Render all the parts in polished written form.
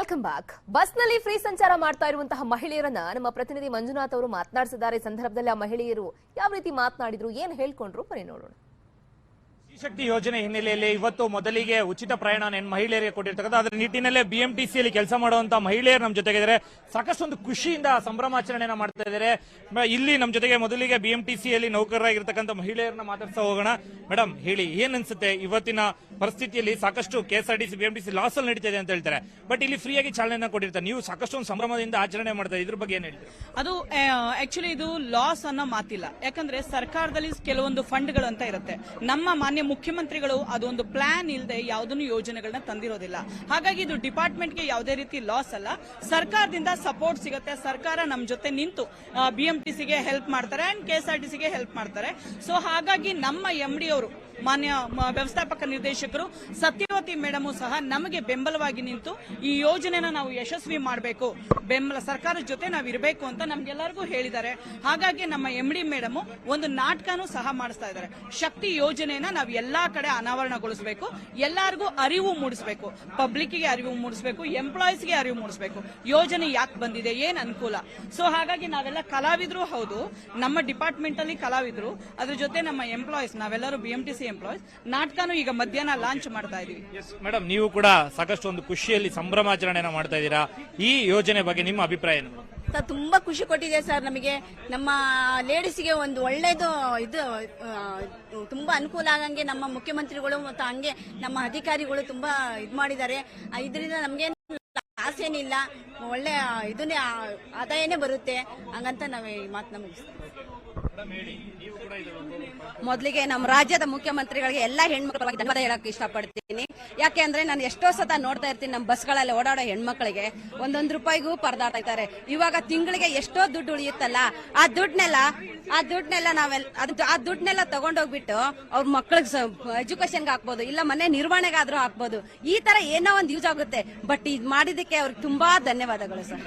Welcome back. ಬಸ್ನಲ್ಲಿ free ಸಂಚಾರ ಮಾಡ್ತಾ ಇರುವಂತಹ ಮಹಿಳೆಯರನ್ನ ನಮ್ಮ ಪ್ರತಿನಿಧಿ ಮಂಜುನಾಥ್ ಅವರು ಮಾತನಾಡಿಸಿದ್ದಾರೆ. ಸಂದರ್ಭದಲ್ಲಿ ಆ ಮಹಿಳೆಯರು ಯಾವ ರೀತಿ ಮಾತನಾಡಿದ್ರು, ಏನ್ ಹೇಳ್ಕೊಂಡ್ರು ಬನ್ನಿ ನೋಡೋಣ. ಶಕ್ತಿ ಯೋಜನೆ ಹಿನ್ನೆಲೆಯಲ್ಲಿ ಇವತ್ತು ಮೊದಲಿಗೆ ಉಚಿತ ಪ್ರಯಾಣ ಮಹಿಳೆಯರಿಗೆ ಕೊಟ್ಟಿರ್ತಕ್ಕಂಥ ಅದರ ನಿಟ್ಟಿನಲ್ಲೇ ಬಿಎಂಟಿಸಿಯಲ್ಲಿ ಕೆಲಸ ಮಾಡುವಂತಹ ಮಹಿಳೆಯರು ನಮ್ಮ ಜೊತೆಗಿದ್ದಾರೆ. ಸಾಕಷ್ಟು ಒಂದು ಖುಷಿಯಿಂದ ಸಂಭ್ರಮಾಚರಣೆಯನ್ನ ಮಾಡ್ತಾ ಇದ್ದಾರೆ. ಇಲ್ಲಿ ನಮ್ಮ ಜೊತೆಗೆ ಮೊದಲಿಗೆ ಬಿಎಂಟಿಸಿಯಲ್ಲಿ ನೌಕರರಾಗಿರ್ತಕ್ಕಂಥ ಮಹಿಳೆಯರನ್ನ ಮಾತಾಡ್ತಾ ಹೋಗೋಣ. ಮೇಡಮ್ ಹೇಳಿ, ಏನ್ ಅನ್ಸುತ್ತೆ ಇವತ್ತಿನ ಪರಿಸ್ಥಿತಿಯಲ್ಲಿ? ಸಾಕಷ್ಟು ಕೆಎಸ್ಆರ್ಟಿಸಿ ಬಿಎಂಟಿಸಿ ಲಾಸ್ ಅಲ್ಲಿ ನಡೀತಾ ಇದೆ ಅಂತ ಹೇಳ್ತಾರೆ, ಬಟ್ ಇಲ್ಲಿ ಫ್ರೀಯಾಗಿ ಚಾಲನೆಯನ್ನ ಕೊಟ್ಟಿರ್ತಾರೆ. ನೀವು ಸಾಕಷ್ಟು ಒಂದು ಸಂಭ್ರಮದಿಂದ ಆಚರಣೆ ಮಾಡ್ತಾ ಇದ್ರ ಬಗ್ಗೆ ಏನ್ ಹೇಳ್ತೀರಾ? ಅದು ಆಕ್ಚುಲಿ ಇದು ಲಾಸ್ ಅನ್ನೋ ಮಾತಿಲ್ಲ. ಯಾಕಂದ್ರೆ ಸರ್ಕಾರದಲ್ಲಿ ಕೆಲವೊಂದು ಫಂಡ್ಗಳು ಅಂತ ಇರುತ್ತೆ. ನಮ್ಮ ಮಾನ್ಯ ಮುಖ್ಯಮಂತ್ರಿಗಳು ಅದೊಂದು ಪ್ಲಾನ್ ಇಲ್ಲದೆ ಯಾವುದನ್ನು ಯೋಜನೆಗಳನ್ನ ತಂದಿರೋದಿಲ್ಲ. ಹಾಗಾಗಿ ಇದು ಡಿಪಾರ್ಟ್ಮೆಂಟ್ಗೆ ಯಾವುದೇ ರೀತಿ ಲಾಸ್ ಅಲ್ಲ. ಸರ್ಕಾರದಿಂದ ಸಪೋರ್ಟ್ ಸಿಗುತ್ತೆ. ಸರ್ಕಾರ ನಮ್ಮ ಜೊತೆ ನಿಂತು ಬಿಎಂಟಿಸಿಗೆ ಹೆಲ್ಪ್ ಮಾಡ್ತಾರೆ ಅಂಡ್ ಕೆಎಸ್ಆರ್ಟಿಸಿಗೆ ಹೆಲ್ಪ್ ಮಾಡ್ತಾರೆ. ಸೊ ಹಾಗಾಗಿ ನಮ್ಮ ಎಂಡಿ ಅವರು ಮಾನ್ಯ ವ್ಯವಸ್ಥಾಪಕ ನಿರ್ದೇಶಕರು ಸತ್ಯವತಿ ಮೇಡಮ್ ಸಹ ನಮಗೆ ಬೆಂಬಲವಾಗಿ ನಿಂತು ಈ ಯೋಜನೆನ ನಾವು ಯಶಸ್ವಿ ಮಾಡಬೇಕು, ಬೆಂಬಲ ಸರ್ಕಾರದ ಜೊತೆ ನಾವು ಇರಬೇಕು ಅಂತ ನಮ್ಗೆಲ್ಲರಿಗೂ ಹೇಳಿದ್ದಾರೆ. ಹಾಗಾಗಿ ನಮ್ಮ ಎಂಡಿ ಮೇಡಮ್ ಒಂದು ನಾಟಕನೂ ಸಹ ಮಾಡಿಸ್ತಾ ಇದ್ದಾರೆ. ಶಕ್ತಿ ಯೋಜನೆನ ನಾವು ಎಲ್ಲಾ ಕಡೆ ಅನಾವರಣಗೊಳಿಸಬೇಕು, ಎಲ್ಲರಿಗೂ ಅರಿವು ಮೂಡಿಸಬೇಕು, ಪಬ್ಲಿಕ್ಗೆ ಅರಿವು ಮೂಡಿಸಬೇಕು, ಎಂಪ್ಲಾಯೀಸ್ಗೆ ಅರಿವು ಮೂಡಿಸಬೇಕು, ಯೋಜನೆ ಯಾಕೆ ಬಂದಿದೆ, ಏನ್ ಅನುಕೂಲ. ಸೊ ಹಾಗಾಗಿ ನಾವೆಲ್ಲ ಕಲಾವಿದ್ರು ಹೌದು, ನಮ್ಮ ಡಿಪಾರ್ಟ್ಮೆಂಟ್ ಅಲ್ಲಿ ಕಲಾವಿದ್ರು, ಅದ್ರ ಜೊತೆ ನಮ್ಮ ಎಂಪ್ಲಾಯೀಸ್ ನಾವೆಲ್ಲರೂ ಬಿಎಂಟಿಸಿ ಎಂಪ್ಲಾಯೀಸ್ ನಾಟಕನೂ ಈಗ ಮಧ್ಯಾಹ್ನ ಲಾಂಚ್ ಮಾಡ್ತಾ ಇದೀವಿ. ಮೇಡಮ್, ನೀವು ಕೂಡ ಸಾಕಷ್ಟು ಒಂದು ಖುಷಿಯಲ್ಲಿ ಸಂಭ್ರಮಾಚರಣೆನ ಮಾಡ್ತಾ ಇದ್ದೀರಾ. ಈ ಯೋಜನೆ ಬಗ್ಗೆ ನಿಮ್ಮ ಅಭಿಪ್ರಾಯ ಏನು? ತುಂಬಾ ಖುಷಿ ಕೊಟ್ಟಿದೆ ಸರ್. ನಮಗೆ ನಮ್ಮ ಲೇಡೀಸ್ಗೆ ಒಂದು ಒಳ್ಳೇದು ಇದು ತುಂಬಾ ಅನುಕೂಲ ಆಗಂಗೆ ನಮ್ಮ ಮುಖ್ಯಮಂತ್ರಿಗಳು ಮತ್ತು ಹಂಗೆ ನಮ್ಮ ಅಧಿಕಾರಿಗಳು ತುಂಬಾ ಇದು ಮಾಡಿದ್ದಾರೆ. ಇದರಿಂದ ನಮ್ಗೆ ಆಸೆನಿಲ್ಲ, ಒಳ್ಳೆ ಇದನ್ನೇ ಆದಾಯನೇ ಬರುತ್ತೆ ಹಂಗಂತ ನಾವು ಈ ಮಾತನ್ನ ಮುಗಿಸ್ತೀವಿ. ಮೊದಲಿಗೆ ನಮ್ಮ ರಾಜ್ಯದ ಮುಖ್ಯಮಂತ್ರಿಗಳಿಗೆ ಎಲ್ಲಾ ಹೆಣ್ಮಕ್ಳಿಗೆ ಧನ್ಯವಾದ ಹೇಳಕ್ ಇಷ್ಟಪಡ್ತೀನಿ. ಯಾಕೆ ಅಂದ್ರೆ ನಾನು ಎಷ್ಟೋ ಸತ ನೋಡ್ತಾ ಇರ್ತೀನಿ ನಮ್ಮ ಬಸ್ಗಳಲ್ಲಿ ಓಡಾಡೋ ಹೆಣ್ಮಕ್ಳಿಗೆ ಒಂದೊಂದು ರೂಪಾಯಿಗೂ ಪರದಾಡ್ತಾ ಇದ್ದಾರೆ. ಇವಾಗ ತಿಂಗಳಿಗೆ ಎಷ್ಟೋ ದುಡ್ಡು ಉಳಿಯುತ್ತಲ್ಲ, ಆ ದುಡ್ಡನ್ನೆಲ್ಲ ಆ ದುಡ್ಡನ್ನೆಲ್ಲ ತಗೊಂಡೋಗ್ಬಿಟ್ಟು ಅವ್ರ ಮಕ್ಳಿಗೆ ಎಜುಕೇಶನ್ಗೆ ಹಾಕ್ಬೋದು, ಇಲ್ಲ ಮನೆ ನಿರ್ವಹಣೆಗಾದ್ರೂ ಹಾಕ್ಬೋದು. ಈ ತರ ಏನೋ ಒಂದು ಯೂಸ್ ಆಗುತ್ತೆ. ಬಟ್ ಇದ್ ಮಾಡಿದಕ್ಕೆ ಅವ್ರಿಗೆ ತುಂಬಾ ಧನ್ಯವಾದಗಳು ಸರ್.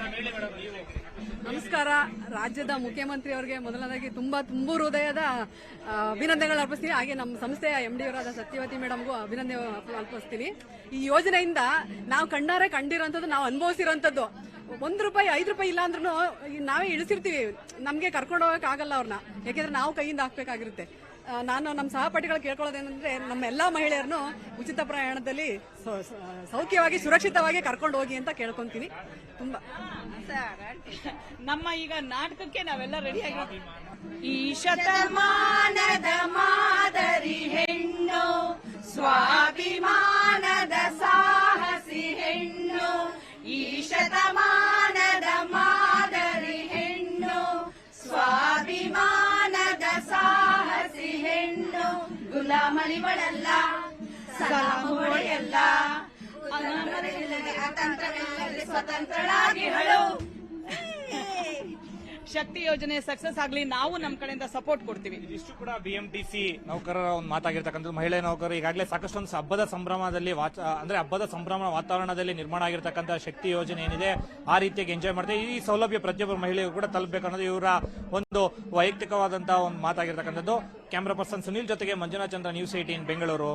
ನಮಸ್ಕಾರ. ರಾಜ್ಯದ ಮುಖ್ಯಮಂತ್ರಿ ಅವರಿಗೆ ಮೊದಲನೇದಾಗಿ ತುಂಬಾ ಹೃದಯದ ಅಭಿನಂದನೆಗಳು ಅರ್ಪಿಸ್ತೀನಿ. ಹಾಗೆ ನಮ್ಮ ಸಂಸ್ಥೆಯ ಎಂಡಿ ಅವರಾದ ಸತ್ಯವತಿ ಮೇಡಮ್ಗೂ ಅಭಿನಂದನೆ ಅರ್ಪಿಸ್ತೀನಿ. ಈ ಯೋಜನೆಯಿಂದ ನಾವು ಕಣ್ಣಾರೆ ಕಂಡಿರೋಂಥದ್ದು, ನಾವು ಅನುಭವಿಸಿರೋಂಥದ್ದು. ₹1 ₹5 ಇಲ್ಲ ಅಂದ್ರೂ ನಾವೇ ಇಳಿಸಿರ್ತೀವಿ, ನಮ್ಗೆ ಕರ್ಕೊಂಡು ಹೋಗಕ್ ಆಗಲ್ಲ ಅವ್ರನ್ನ, ಯಾಕೆಂದ್ರೆ ನಾವು ಕೈಯಿಂದ ಹಾಕ್ಬೇಕಾಗಿರುತ್ತೆ. ನಾನು ನಮ್ಮ ಸಹಪಾಠಿಗಳು ಕೇಳ್ಕೊಳ್ಳೋದೇನಂದ್ರೆ ನಮ್ಮ ಎಲ್ಲಾ ಮಹಿಳೆಯರನ್ನು ಉಚಿತ ಪ್ರಯಾಣದಲ್ಲಿ ಸೌಖ್ಯವಾಗಿ ಸುರಕ್ಷಿತವಾಗಿ ಕರ್ಕೊಂಡು ಹೋಗಿ ಅಂತ ಕೇಳ್ಕೊಂತೀನಿ. ತುಂಬಾ ನಮ್ಮ ಈಗ ನಾಟಕಕ್ಕೆ ನಾವೆಲ್ಲ ರೆಡಿ ಆಗಿ ಈ ಶತಮಾನದ ಮಾದರಿ ಹೆಣ್ಣು, ಸ್ವಾಭಿಮಾನದ ಸಾಹಸಿ ಹೆಣ್ಣು, ಈ ಶತಮಾನದ ಮಾದರಿ ಹೆಣ್ಣು, ಸ್ವಾಭಿಮಾನದ ಸಾಹಸಿ ಹೆಣ್ಣು, ಗುಲಾಮರಿಗಳಲ್ಲ, ಸಲಾಮುಗಳಲ್ಲ, ಸ್ವತಂತ್ರಳಾಗಿ ಹಳು. ಶಕ್ತಿ ಯೋಜನೆ ಸಕ್ಸಸ್ ಆಗ್ಲಿ, ನಾವು ನಮ್ಮ ಕಡೆಯಿಂದ ಸಪೋರ್ಟ್ ಕೊಡ್ತೀವಿ. ಇದಿಷ್ಟು ಕೂಡ ಬಿಎಂಟಿಸಿ ನೌಕರರ ಒಂದು ಮಾತಾಗಿರ್ತಕ್ಕಂಥದ್ದು. ಮಹಿಳೆ ನೌಕರರು ಈಗಾಗಲೇ ಸಾಕಷ್ಟು ಒಂದು ಹಬ್ಬದ ಸಂಭ್ರಮ ವಾತಾವರಣದಲ್ಲಿ ನಿರ್ಮಾಣ ಆಗಿರ್ತಕ್ಕಂಥ ಶಕ್ತಿ ಯೋಜನೆ ಏನಿದೆ ಆ ರೀತಿಯಾಗಿ ಎಂಜಾಯ್ ಮಾಡ್ತಾರೆ. ಈ ಸೌಲಭ್ಯ ಪ್ರತಿಯೊಬ್ಬರು ಮಹಿಳೆಯರು ಕೂಡ ತಲುಪಬೇಕು ಅನ್ನೋದು ಇವರ ಒಂದು ವೈಯಕ್ತಿಕವಾದಂತಹ ಒಂದು ಮಾತಾಗಿರ್ತಕ್ಕಂಥದ್ದು. ಕ್ಯಾಮರಾ ಪರ್ಸನ್ ಸುನಿಲ್ ಜೊತೆಗೆ ಮಂಜುನಾಥ್ ಚಂದ್ರ, ನ್ಯೂಸ್ 18 ಬೆಂಗಳೂರು.